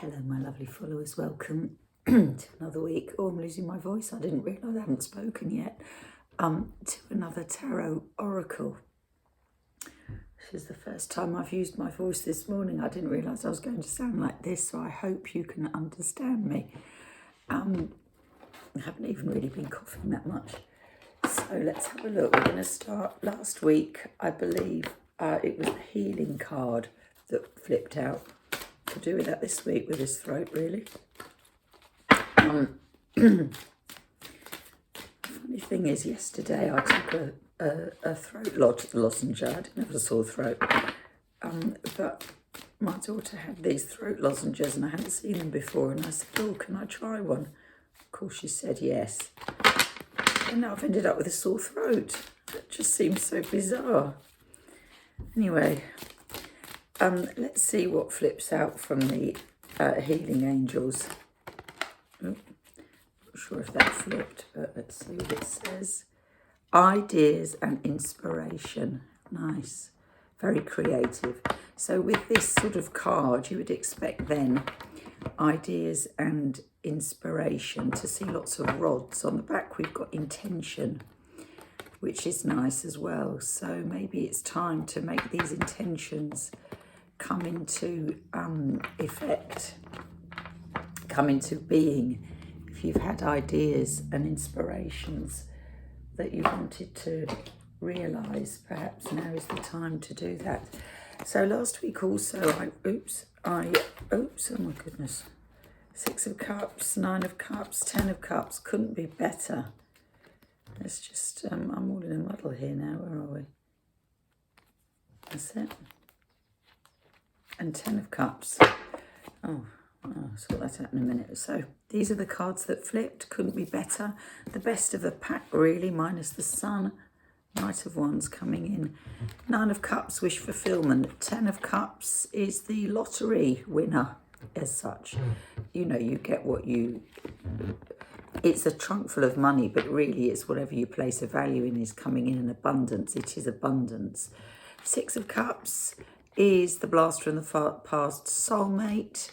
Hello, my lovely followers. Welcome to another week. Oh, I'm losing my voice. I didn't realise I haven't spoken yet. To another tarot oracle. This is the first time I've used my voice this morning. I didn't realise I was going to sound like this, so I hope you can understand me. I haven't even really been coughing that much. So let's have a look. We're going to start last week. I believe it was the healing card that flipped out. To do with that this week with his throat, really. Funny thing is, yesterday I took a throat lozenge. I didn't have a sore throat, but my daughter had these throat lozenges and I hadn't seen them before, and I said, oh, can I try one? Of course she said yes, and now I've ended up with a sore throat. That just seems so bizarre. Anyway, let's see what flips out from the healing angels. Oh, not sure if that flipped, but let's see what it says. Ideas and inspiration. Nice. Very creative. So with this sort of card, you would expect then ideas and inspiration to see lots of rods. On the back, we've got intention, which is nice as well. So maybe it's time to make these intentions come into effect, come into being. If you've had ideas and inspirations that you wanted to realise, perhaps now is the time to do that. So last week also, oh my goodness, 6 of Cups, 9 of Cups, 10 of Cups, couldn't be better. Let's just, I'm all in a muddle here now, where are we? That's it. And 10 of Cups. Oh, I'll sort that out in a minute. So these are the cards that flipped. Couldn't be better. The best of the pack, really, minus the Sun. Knight of Wands coming in. 9 of Cups, wish fulfillment. 10 of Cups is the lottery winner as such. You know, you get what you... It's a trunk full of money, but really it's whatever you place a value in is coming in abundance. It is abundance. 6 of Cups is the blast from the past, soulmate.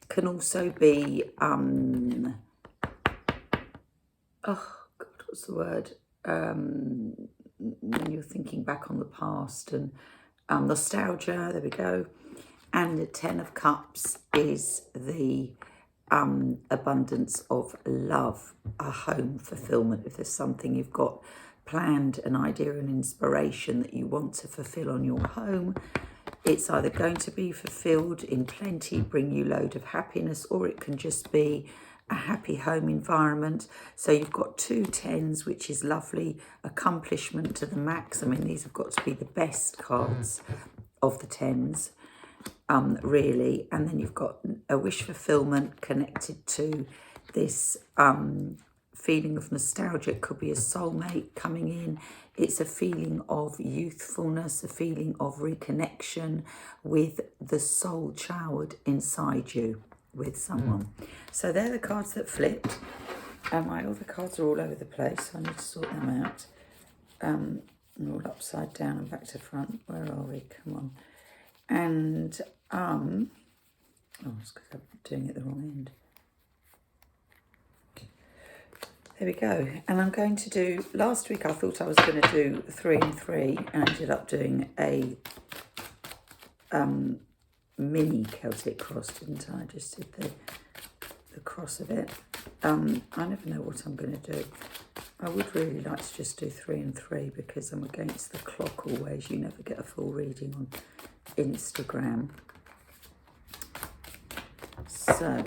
Can also be, oh God, what's the word? When you're thinking back on the past and nostalgia, there we go. And the 10 of Cups is the abundance of love, a home fulfillment. If there's something you've got planned, an idea, an inspiration that you want to fulfill on your home, it's either going to be fulfilled in plenty, bring you load of happiness, or it can just be a happy home environment. So you've got 2 10s, which is lovely, accomplishment to the max. I mean, these have got to be the best cards of the 10s, really. And then you've got a wish fulfillment connected to this feeling of nostalgia. It could be a soulmate coming in. It's a feeling of youthfulness, a feeling of reconnection with the soul child inside you, with someone. So they're the cards that flipped. My other cards are all over the place, so I need to sort them out. They're all upside down and back to front. Where are we? Come on. And, oh, it's because I'm doing it the wrong end. There we go. And I'm going to do, last week I thought I was going to do 3 and 3 and ended up doing a mini Celtic cross, didn't I? I just did the cross of it. I never know what I'm going to do. I would really like to just do 3 and 3 because I'm against the clock always. You never get a full reading on Instagram. So...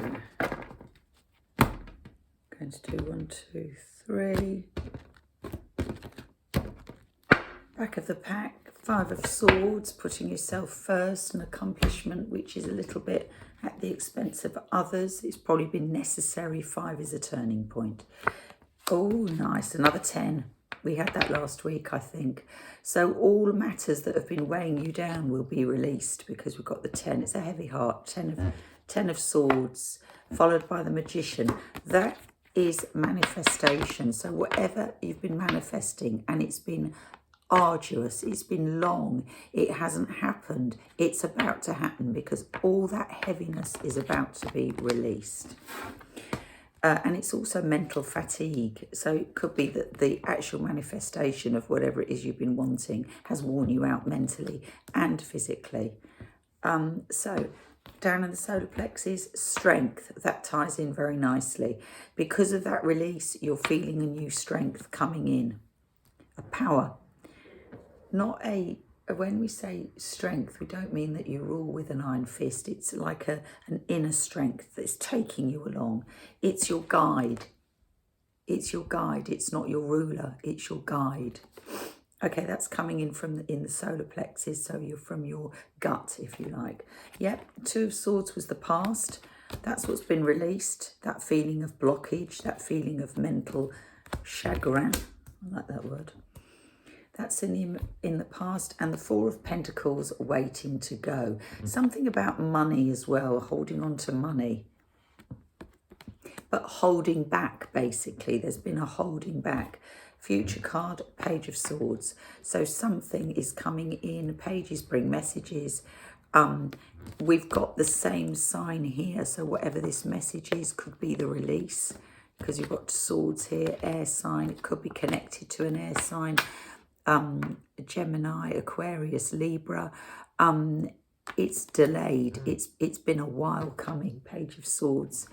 going to do 1, 2, 3. Back of the pack, 5 of Swords, putting yourself first, an accomplishment which is a little bit at the expense of others. It's probably been necessary. 5 is a turning point. Oh, nice. Another 10. We had that last week, I think. So all matters that have been weighing you down will be released because we've got the 10. It's a heavy heart. 10 of Swords, followed by the Magician. That is manifestation. So whatever you've been manifesting and it's been arduous, it's been long, it hasn't happened, it's about to happen, because all that heaviness is about to be released. And it's also mental fatigue. So it could be that the actual manifestation of whatever it is you've been wanting has worn you out mentally and physically. So down in the solar plexus, strength, that ties in very nicely. Because of that release, you're feeling a new strength coming in, a power. Not a, when we say strength, we don't mean that you rule with an iron fist. It's like an inner strength that's taking you along. It's your guide. It's your guide. It's not your ruler. It's your guide. Okay, that's coming in from in the solar plexus, so you're from your gut, if you like. Yep, Two of Swords was the past. That's what's been released. That feeling of blockage, that feeling of mental chagrin. I like that word. That's in the past. And the Four of Pentacles waiting to go. Something about money as well, holding on to money. But holding back, basically. There's been a holding back. Future card, Page of Swords. So something is coming in. Pages bring messages. We've got the same sign here. So whatever this message is could be the release. Because you've got swords here, air sign. It could be connected to an air sign. Gemini, Aquarius, Libra. It's delayed. It's been a while coming, Page of Swords.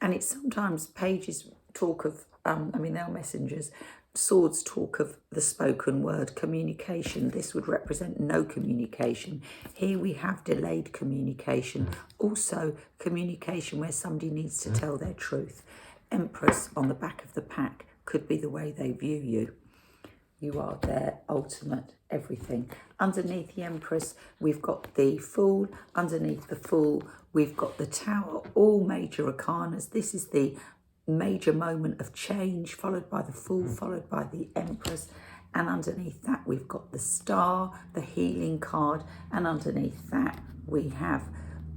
And it's sometimes pages talk of, they're messengers. Swords talk of the spoken word, communication. This would represent no communication. Here we have delayed communication. Also, communication where somebody needs to tell their truth. Empress on the back of the pack could be the way they view you. You are their ultimate everything. Underneath the Empress, we've got the Fool. Underneath the Fool, we've got the Tower. All major arcanas. This is the major moment of change, followed by the Fool, followed by the Empress. And underneath that, we've got the Star, the healing card. And underneath that, we have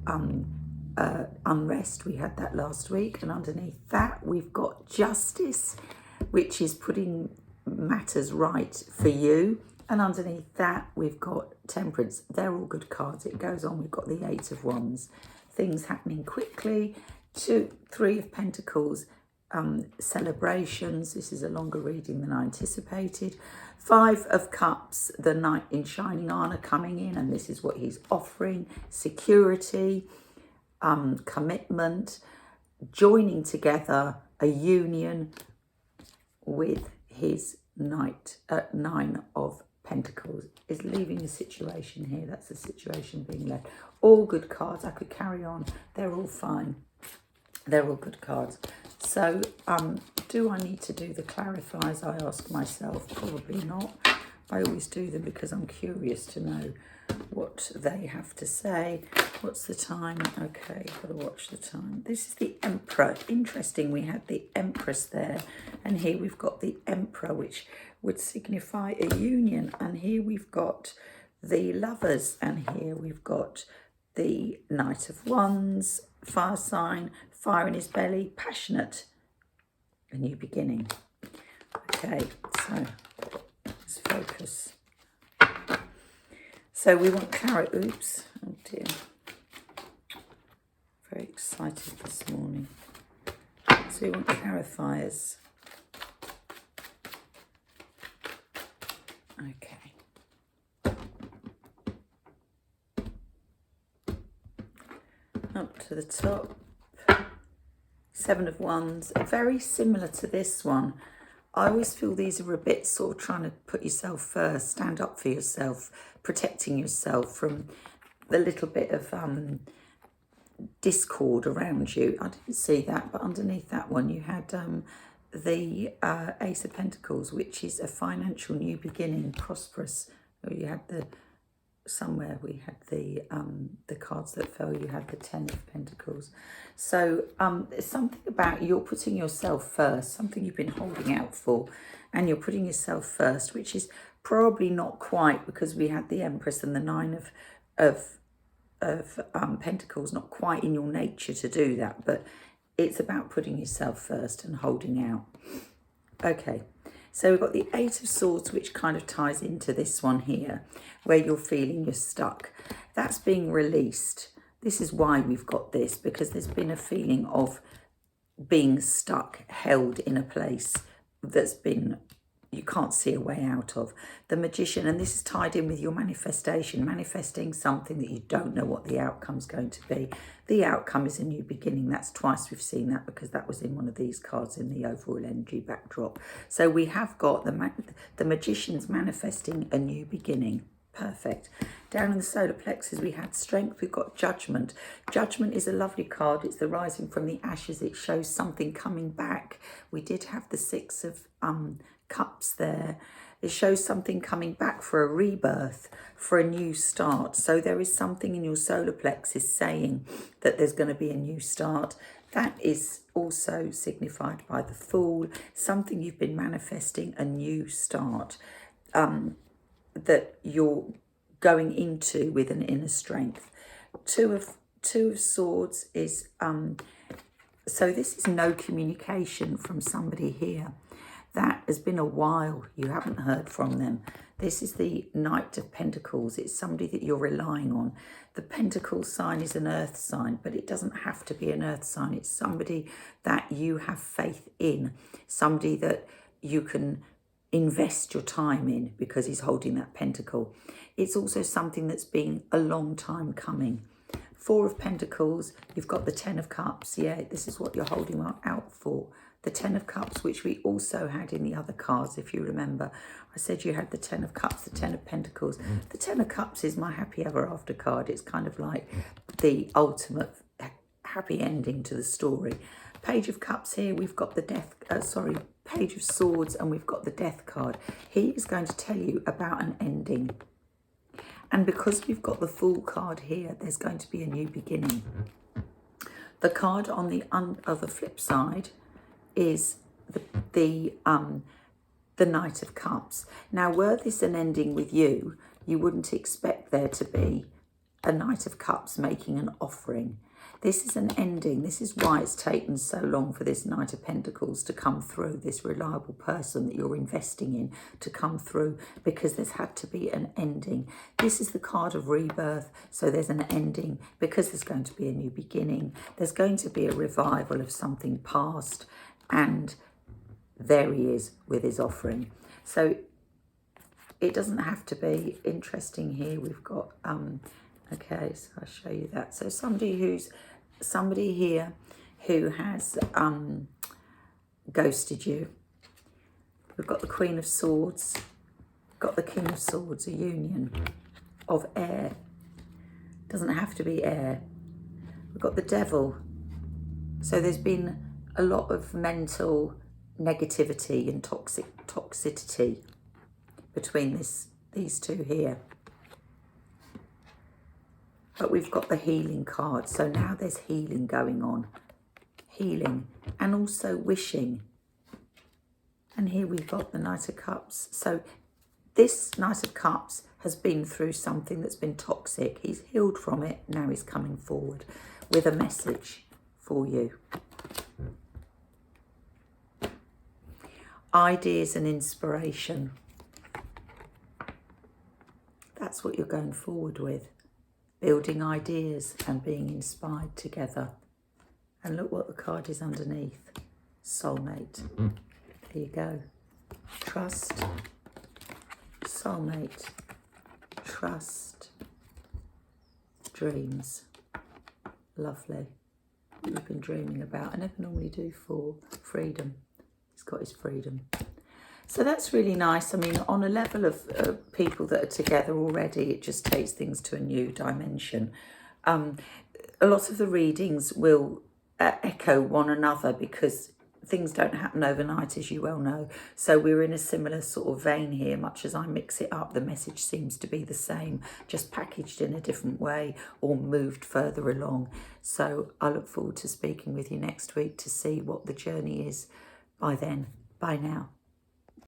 unrest. We had that last week. And underneath that, we've got Justice, which is putting matters right for you. And underneath that, we've got Temperance. They're all good cards. It goes on. We've got the Eight of Wands. Things happening quickly. Three of Pentacles. Celebrations. This is a longer reading than I anticipated. Five of Cups. The Knight in Shining Armor coming in. And this is what he's offering. Security. Commitment. Joining together. A union with his Nine of Pentacles. Is leaving a situation here. That's the situation being left. All good cards. I could carry on. They're all fine. They're all good cards. So, do I need to do the clarifiers? I ask myself. Probably not. I always do them because I'm curious to know what they have to say. What's the time? Okay, got to watch the time. This is the Emperor. Interesting, we had the Empress there. And here we've got the Emperor, which would signify a union. And here we've got the Lovers. And here we've got the Knight of Wands, fire sign, fire in his belly, passionate, a new beginning. Okay, so let's focus. So we want clarity. Oops, oh dear. Very excited this morning. So we want clarifiers. Okay. Up to the top. Seven of Wands. Very similar to this one. I always feel these are a bit sort of trying to put yourself first, stand up for yourself, protecting yourself from the little bit of discord around you. I didn't see that, but underneath that one you had the Ace of Pentacles, which is a financial new beginning, prosperous. You had the somewhere we had the cards that fell. You had the Ten of Pentacles. So there's something about you're putting yourself first, something you've been holding out for, and you're putting yourself first, which is probably not quite, because we had the Empress and the Nine of Pentacles, not quite in your nature to do that, but it's about putting yourself first and holding out. Okay, So we've got the Eight of Swords, which kind of ties into this one here, where you're feeling you're stuck. That's being released. This is why we've got this, because there's been a feeling of being stuck, held in a place that's been, you can't see a way out of. The Magician, and this is tied in with your manifestation, manifesting something that you don't know what the outcome's going to be. The outcome is a new beginning. That's twice we've seen that, because that was in one of these cards in the overall energy backdrop. So we have got the Magician's manifesting a new beginning. Perfect. Down in the solar plexus, we had Strength. We've got Judgment. Judgment is a lovely card. It's the rising from the ashes. It shows something coming back. We did have the Six of Cups there. It shows something coming back for a rebirth, for a new start. So there is something in your solar plexus saying that there's going to be a new start. That is also signified by the Fool. Something you've been manifesting, a new start. That you're going into with an inner strength. Two of Swords is, so this is no communication from somebody here. That has been a while, you haven't heard from them. This is the Knight of Pentacles. It's somebody that you're relying on. The Pentacle sign is an earth sign, but it doesn't have to be an earth sign. It's somebody that you have faith in, somebody that you can invest your time in because he's holding that pentacle. It's also something that's been a long time coming. Four of Pentacles, you've got the Ten of Cups. Yeah, this is what you're holding out for. The Ten of Cups, which we also had in the other cards, if you remember. I said you had the Ten of Cups, the Ten of Pentacles. The Ten of Cups is my happy ever after card. It's kind of like the ultimate happy ending to the story. Page of Cups here, we've got the Page of Swords, and we've got the Death card. He is going to tell you about an ending. And because we've got the Fool card here, there's going to be a new beginning. The card on the other flip side is the Knight of Cups. Now, were this an ending with you, you wouldn't expect there to be a Knight of Cups making an offering. This is an ending. This is why it's taken so long for this Knight of Pentacles to come through, this reliable person that you're investing in to come through, because there's had to be an ending. This is the card of rebirth, so there's an ending because there's going to be a new beginning. There's going to be a revival of something past, and there he is with his offering. So it doesn't have to be interesting here. We've got, okay, so I'll show you that. So somebody here who has ghosted you. We've got the Queen of Swords, got the King of Swords, a union of air. Doesn't have to be air. We've got the Devil. So there's been a lot of mental negativity and toxicity between these two here. But we've got the Healing card. So now there's healing going on. Healing and also wishing. And here we've got the Knight of Cups. So this Knight of Cups has been through something that's been toxic. He's healed from it. Now he's coming forward with a message for you. Ideas and inspiration. That's what you're going forward with. Building ideas and being inspired together. And look what the card is underneath. Soulmate. There you go. Trust. Soulmate. Trust. Dreams. Lovely. What you've been dreaming about. I never normally do for freedom. He's got his freedom. So that's really nice. I mean, on a level of people that are together already, it just takes things to a new dimension. A lot of the readings will echo one another because things don't happen overnight, as you well know. So we're in a similar sort of vein here. Much as I mix it up, the message seems to be the same, just packaged in a different way or moved further along. So I look forward to speaking with you next week to see what the journey is by then. Bye now.